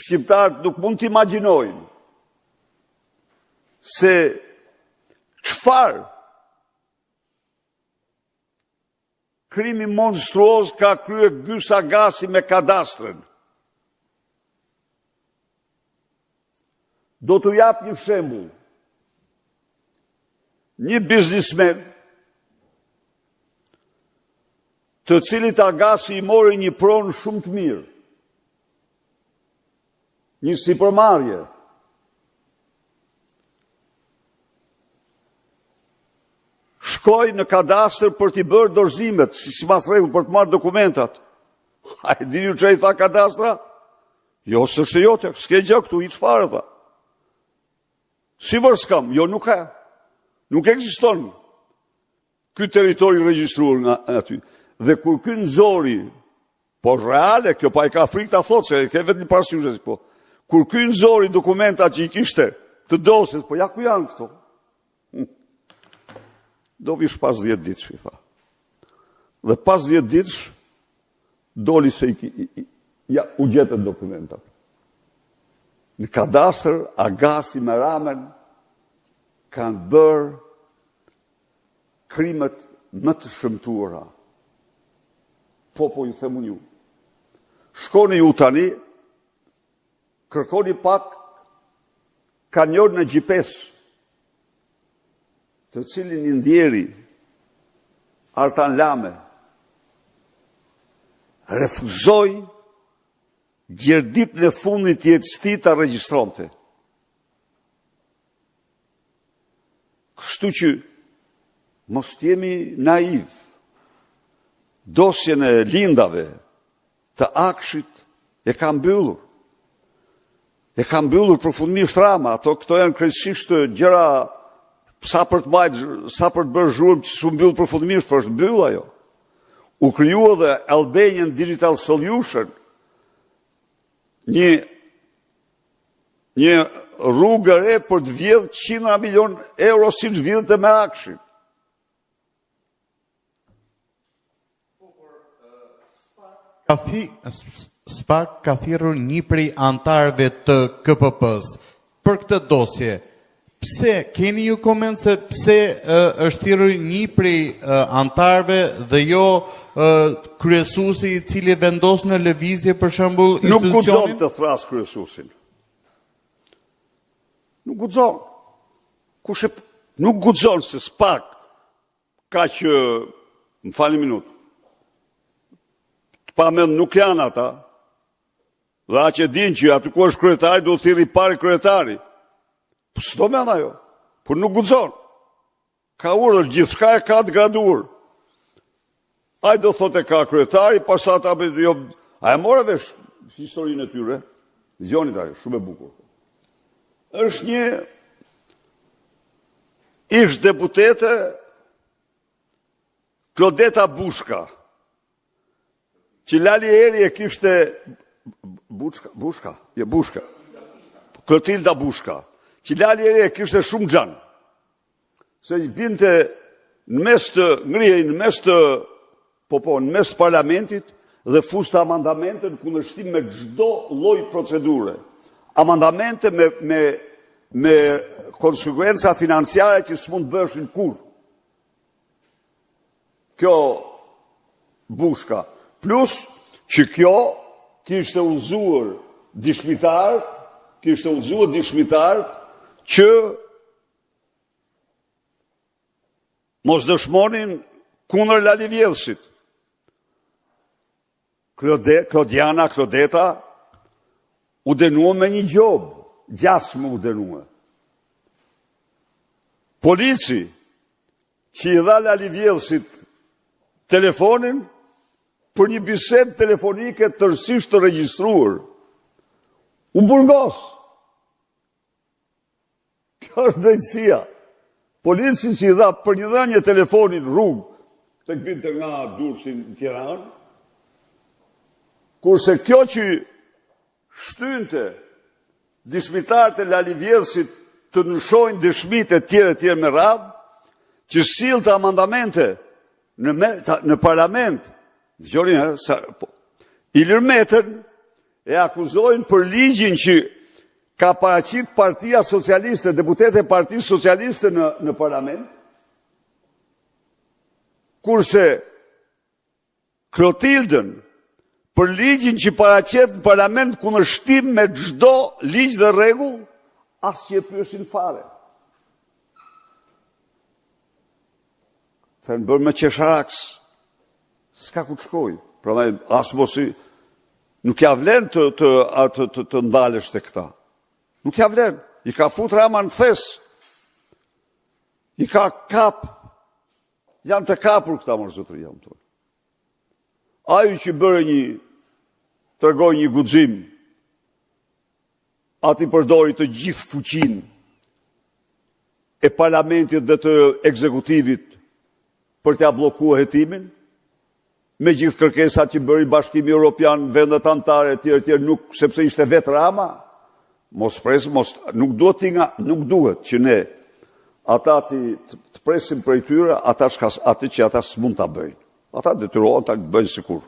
shqiptarët nuk mund të imagjinojnë se çfarë krimi monstruoz ka kryer Gyrs Agasi me kadastrën. Do t'u jap një shembull. Një biznismen të cilit Agasi i mori një pronë shumë të mirë, një sipërmarrje, shkoj në kadastër për t'i bërë dorëzimet, si mas rregull për të marrë dokumentat. A e dini që i tha kadastra? Jo, s'është jote, s'ke gjë këtu, i çfarë tha. Si vërë s'kam, jo nuk ka. Nuk ekziston ky territori regjistruar nga aty. Dhe kur ky nxori, po reale, kjo pa i ka frikë ta thotë, se ke vetë një parasysh, po. Kur ky nxori dokumentat që i kishte të dosjes, po ja ku janë këto? Do vish pas 10 ditësh, i tha. Dhe pas 10 ditësh, doli se u gjetën dokumentat. Në kadastër, Agasi me Ramen kanë bërë krimet më të shëmtuara. Po ju themu ju. Shkoni ju tani, kërkoni pak kanjon në GPS, të cilin i ndjeri Artan Lame, refuzoi gjerditën e fundit të jetës tij ta regjistronte. Kështu që mos jemi naiv. Dosjen e lindave të Akshit e ka mbyllur. E ka mbyllur përfundimisht Rama, këto janë krejtësisht gjëra sa për të bërë zhurmë që s'u mbyll përfundimisht, por është mbyll ajo. U krijua dhe Albanian Digital Solution, një rrugë e re për të vjedhur 100 milion euro siç vjedhte me Akshin. SPAK ka thirrur një prej antarëve të KPP-s për këtë dosje. Pse keni ju koment se pse është thirrur një prej antarëve dhe jo kryesuesi i cili vendos në lëvizje për shembull institucionin? Nuk guxon të thras kryesuesin. Nuk guxon. Nuk guxon se SPAK ka që, më falni minutë, të pamend nuk janë ata, dhe a që din që aty ku është kryetari, do thirri pari kryetari. Po s'do men ajo, por nuk guxon. Ka urdhër, gjithçka e ka të graduar. Ai do thotë ka kryetari, pastaj ata jo, a e morë vesh historinë e tyre. Dëgjoni tani, shumë e bukur. Është një ish deputete Klodeta Bushka, që Lali Eri e kishte Bushka, Klotilda Bushka, që Lali Eri e kishte shumë xhan. Se i binte në mes të ngrihej në mes të në mes të parlamentit dhe fuste amandamente në kundërshtim me çdo lloj procedure. Amandamente me konsekuenca financiare që s'mund të bëshin kur. Kjo Bushka. Plus që kjo kishte udhëzuar dishmitarët që mos dëshmonin kundër Lali Vjedhshit. Klodeta u dënua me një gjobë, gjasmë u dënua. Polici që i dha Lali Vjedhshit telefonin për një bisedë telefonike tërësisht të regjistruar, u burgos. Kjo është drejtësia. Polici që i dha për një dhënie telefonin rrugë, të vinte nga Durrësi në Tiranë, kurse kjo që shtynte dëshmitarët e Lali Vjedhshit të nëshojnë dëshmit e tjere me radhë, që sillte amandamente në parlament, Ilir Metën e akuzojnë për ligjin që ka paraqit Partia Socialiste, deputete e Partisë Socialiste në parlament, kurse Klotildën për ligjin që paraqet në parlament kundërshtim me çdo ligj dhe rregull, asgjë pyesin fare. Thënë bërë me qesharaks, s'ka ku të shkoj. Prandaj as mos nuk ja vlen të ndalesh te këta. Nuk ja vlen. I ka fut Rama në thes. I ka kap. Janë të kapur këta mërzutëri jam tonë. Aju që bërë tregoj një guxim, ati përdori të gjithë fuqin e parlamentit dhe të ekzekutivit për t'ja bllokuar hetimin, me gjithë kërkesat që bëri Bashkimi Evropian, vendet anëtare etj, nuk sepse ishte vetë Rama, nuk duhet që ne ata të presim prej tyre atë që ata s'mund ta bëjnë. Ata detyrohen ta bëjnë sikur